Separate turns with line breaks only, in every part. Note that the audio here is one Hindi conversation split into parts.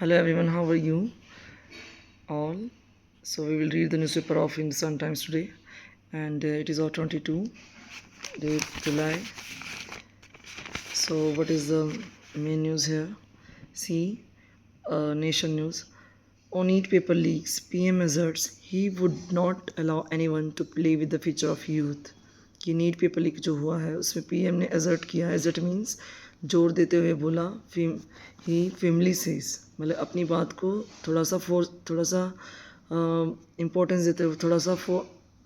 Hello everyone, how are you all? So we will read the newspaper of Hindustan Times today, and it is our 22 date July. So what is the main news here? See, nation news. On NEET paper leaks, PM asserts he would not allow anyone to play with the future of youth. कि नीट पेपर लीक जो हुआ है उसमें पीएम ने एजर्ट किया. एजर्ट मीन्स जोर देते हुए बोला ही फैमिली सेज, मतलब अपनी बात को थोड़ा सा इम्पोर्टेंस देते हुए, थोड़ा सा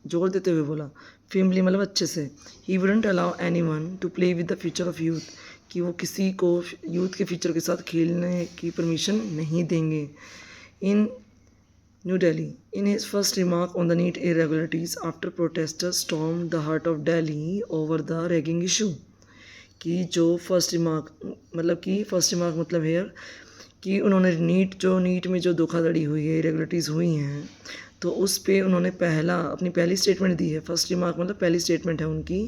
जोर देते हुए बोला. फैमिली मतलब अच्छे से. ही wouldn't allow any one two play with the future of youth, कि वो किसी को यूथ के फ्यूचर के साथ खेलने की परमिशन नहीं देंगे. इन New Delhi. In his first remark on the NEET irregularities after protesters stormed the heart of Delhi over the ragging issue. कि जो फर्स्ट रिमार्क मतलब है कि उन्होंने नीट में जो धोखाधड़ी हुई है, इरेगुलरिटीज़ हुई हैं, तो उस पे उन्होंने अपनी पहली स्टेटमेंट दी है. फर्स्ट रिमार्क मतलब पहली स्टेटमेंट है उनकी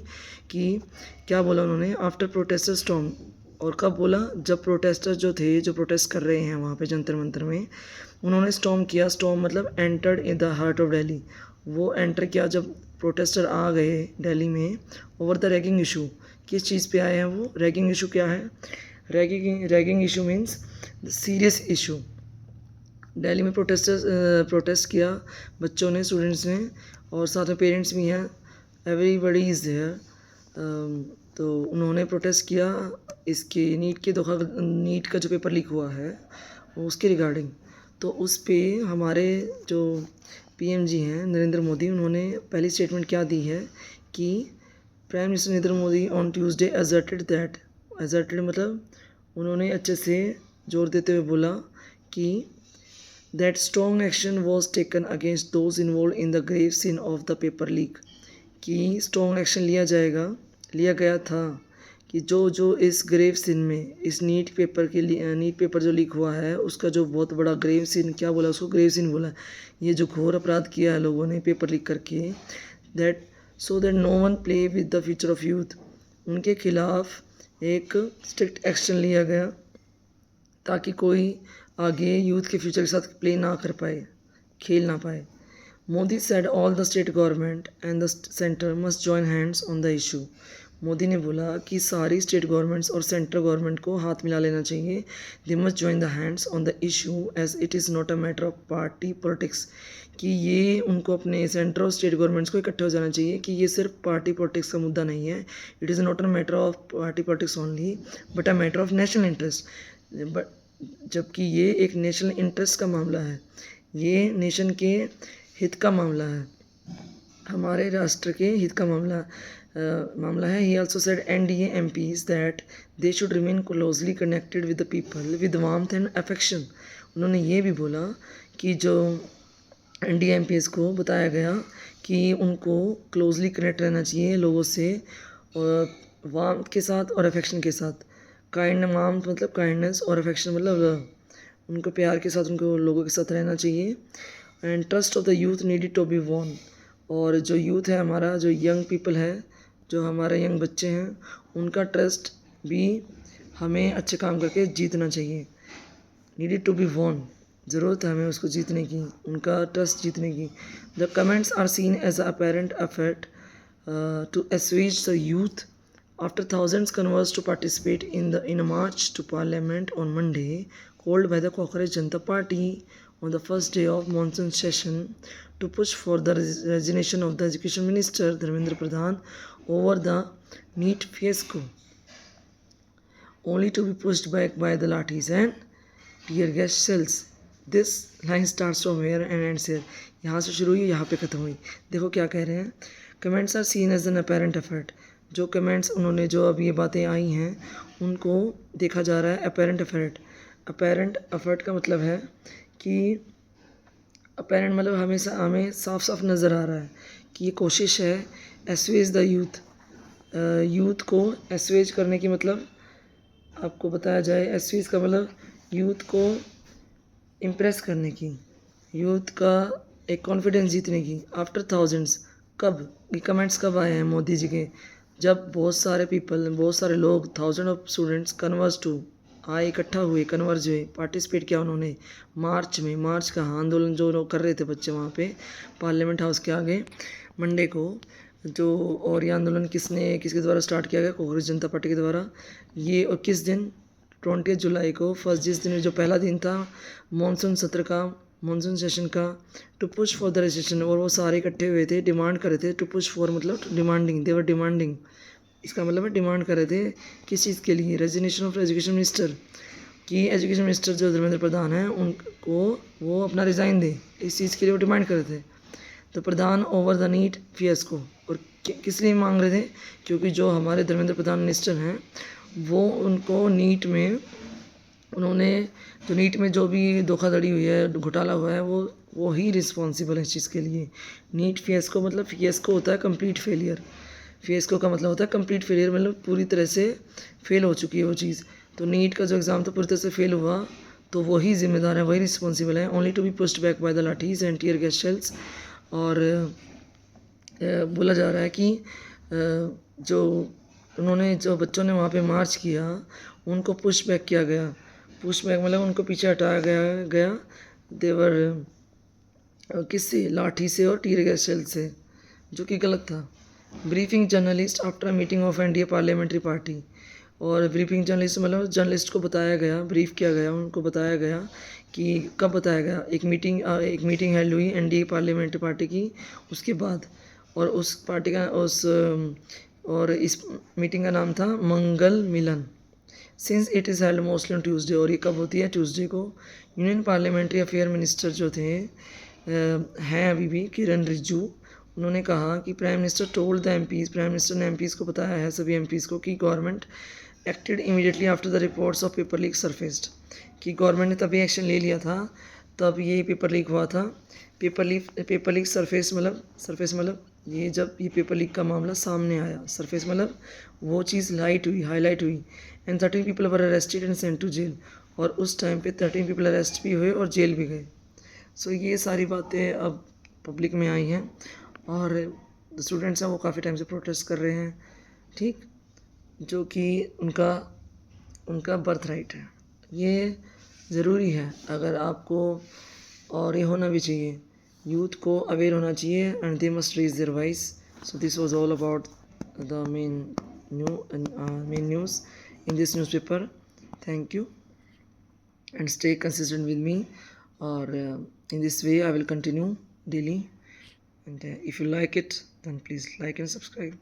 कि क्या बोला उन्होंने, आफ्टर प्रोटेस्टर स्टॉर्म. और कब बोला? जब प्रोटेस्टर्स जो प्रोटेस्ट कर रहे हैं वहाँ पे जंतर मंतर में, उन्होंने स्टॉर्म किया. स्टॉर्म मतलब entered in the heart of Delhi. वो एंटर किया जब प्रोटेस्टर आ गए दिल्ली में ओवर द रैगिंग इशू. किस चीज़ पे आए हैं वो? रैगिंग इशू क्या है? Ragging issue means serious issue. Delhi में प्रोटेस्ट किया बच्चों ने, स्टूडेंट्स ने, और साथ में पेरेंट्स भी हैं. Everybody is there. तो उन्होंने प्रोटेस्ट किया इसके नीट का जो पेपर लीक हुआ है उसके रिगार्डिंग. तो उस पे हमारे जो पीएम जी हैं नरेंद्र मोदी, उन्होंने पहली स्टेटमेंट क्या दी है कि prime minister Narendra Modi on Tuesday asserted मतलब उन्होंने अच्छे से जोर देते हुए बोला कि that strong action was taken against those involved in the grave scene of the paper leak. कि स्ट्रॉन्ग एक्शन लिया गया था कि जो इस ग्रेव सीन में, इस नीट पेपर जो लीक हुआ है उसका जो बहुत बड़ा ग्रेव सीन, क्या बोला उसको? ग्रेव सीन बोला. ये जो घोर अपराध किया है लोगों ने पेपर लीक करके, that no one play with the future of youth. उनके खिलाफ एक स्ट्रिक्ट एक्शन लिया गया ताकि कोई आगे यूथ के फ्यूचर के साथ प्ले ना कर पाए, खेल ना पाए. Modi said all the state government and the centre must join hands on the issue. Modi ने बोला कि सारी स्टेट गवर्नमेंट्स और सेंट्रल गवर्नमेंट को हाथ मिला लेना चाहिए. They must join the hands on the issue as it is not a matter of party politics. कि ये उनको अपने सेंट्रल और स्टेट गवर्नमेंट्स को इकट्ठे हो जाना चाहिए कि ये सिर्फ पार्टी पॉलिटिक्स का मुद्दा नहीं है. It is not a matter of party politics only but a matter of national interest. But जबकि ये एक नेशनल इंटरेस्ट का मामला है, ये नेशन के हित का मामला है, हमारे राष्ट्र के हित का मामला है. He also said NDA MPs that they should remain closely connected with the people with warmth and affection. उन्होंने ये भी बोला कि जो NDA MPs को बताया गया कि उनको क्लोजली कनेक्ट रहना चाहिए लोगों से, और वार्मथ के साथ और अफेक्शन के साथ. वार्मथ मतलब काइंडनेस और अफेक्शन मतलब उनको प्यार के साथ, उनको लोगों के साथ रहना चाहिए. And trust of the youth needed to be won. और जो यूथ है हमारा, जो यंग पीपल है, जो हमारे यंग बच्चे हैं, उनका ट्रस्ट भी हमें अच्छे काम करके जीतना चाहिए. नीडेड टू बी वॉन, ज़रूरत है हमें उसको जीतने की, उनका ट्रस्ट जीतने की. The comments are seen as apparent effort to assuage the youth after thousands converged to participate in a march to parliament on Monday called by the Cockroach Janata Party on the first day of monsoon session to push for the resignation of the Education Minister Dharmendra Pradhan over the NEET fiasco, only to be pushed back by the lathis and tear gas shells. This line starts from here and ends here. यहाँ से शुरू हुई, यहाँ पे ख़त्म हुई. देखो क्या कह रहे हैं. Comments are seen as an apparent effort. जो कमेंट्स उन्होंने, जो अब ये बातें आई हैं, उनको देखा जा रहा है अपेरेंट एफर्ट. अपेरेंट एफर्ट का मतलब है कि अपेरेंट मतलब हमें साफ साफ नज़र आ रहा है कि ये कोशिश है एसवेज द यूथ. यूथ को एसवेज करने की, मतलब आपको बताया जाए, एसवेज का मतलब यूथ को इम्प्रेस करने की, यूथ का एक कॉन्फिडेंस जीतने की. आफ्टर थाउजेंड्स, कब ये कमेंट्स कब आए हैं मोदी जी के? जब बहुत सारे लोग, thousand of students converse to आए, इकट्ठा हुए, कन्वर्ज हुए, पार्टिसिपेट किया उन्होंने मार्च का आंदोलन जो लोग कर रहे थे बच्चे वहाँ पे पार्लियामेंट हाउस के आगे मंडे को जो। और ये आंदोलन किसके द्वारा स्टार्ट किया गया? कांग्रेस जनता पार्टी के द्वारा। ये और किस दिन? 20 जुलाई को, फर्स्ट जिस दिन जो पहला दिन था मानसून सत्र का, मानसून सेशन का, to push for the registration. और वो सारे इकट्ठे हुए थे, डिमांड कर रहे थे। टू पुश फॉर मतलब डिमांडिंग, देवर डिमांडिंग, इसका मतलब है डिमांड कर रहे थे किस चीज़ के लिए? रेजिग्नेशन ऑफ एजुकेशन मिनिस्टर, कि एजुकेशन मिनिस्टर जो धर्मेंद्र प्रधान हैं उनको वो अपना रिज़ाइन दे, इस चीज़ के लिए वो डिमांड कर रहे थे। तो प्रधान ओवर द नीट फियस्को। और किस लिए मांग रहे थे? क्योंकि जो हमारे धर्मेंद्र प्रधान मिनिस्टर हैं वो उनको नीट में उन्होंने जो नीट में जो भी धोखाधड़ी हुई है, घोटाला हुआ है, वो ही रिस्पॉन्सिबल है इस चीज़ के लिए। नीट फियस्को मतलब फियस्को होता है कंप्लीट फेलियर, फियस्को का मतलब होता है कंप्लीट फेलियर, मतलब पूरी तरह से फेल हो चुकी है वो चीज़। तो नीट का जो एग्ज़ाम था पूरी तरह से फेल हुआ, तो वही जिम्मेदार है, वही रिस्पॉन्सिबल है। Only to be pushed back by the lathis and tear gas shells. और बोला जा रहा है कि जो उन्होंने जो बच्चों ने वहाँ पे मार्च किया उनको पुश बैक किया गया। पुश बैक मतलब उनको पीछे हटाया गया देवर किससे? लाठी से और टीयर गैस शेल से, जो कि गलत था। Briefing journalist after meeting of NDA parliamentary party. और ब्रीफिंग जर्नलिस्ट मतलब जर्नलिस्ट को बताया गया, ब्रीफ किया गया, उनको बताया गया कि कब बताया गया? एक मीटिंग हेल्ड हुई एनडीए पार्लियामेंट्री पार्टी की, उसके बाद। और उस पार्टी का और इस मीटिंग का नाम था Mangal Milan. Since it is held mostly on Tuesday. और ये कब होती है? ट्यूसडे को। यूनियन पार्लियामेंट्री अफेयर मिनिस्टर जो थे हैं अभी भी, किरण रिजिजू, उन्होंने कहा कि prime minister told the MPs, prime minister ने एमपीज़ को बताया है, सभी एमपीज़ को, कि government acted immediately after the reports of paper leak surfaced, कि गवर्नमेंट ने तभी एक्शन ले लिया था तब ये पेपर लीक हुआ था। पेपर लीक सरफेस मतलब ये जब ये पेपर लीक का मामला सामने आया, सरफेस मतलब वो चीज़ हाईलाइट हुई। And 13 people were arrested and sent to jail. और उस टाइम पे 13 पीपल अरेस्ट भी हुए और जेल भी गए। सो ये सारी बातें अब पब्लिक में आई हैं और स्टूडेंट्स हैं वो काफ़ी टाइम से प्रोटेस्ट कर रहे हैं, ठीक, जो कि उनका बर्थ राइट है। ये ज़रूरी है अगर आपको, और ये होना भी चाहिए, यूथ को अवेयर होना चाहिए and they must raise their voice. So this was all about the main news in this newspaper. Thank you and stay consistent with me, or in this way I will continue daily. And if you like it, then please like and subscribe.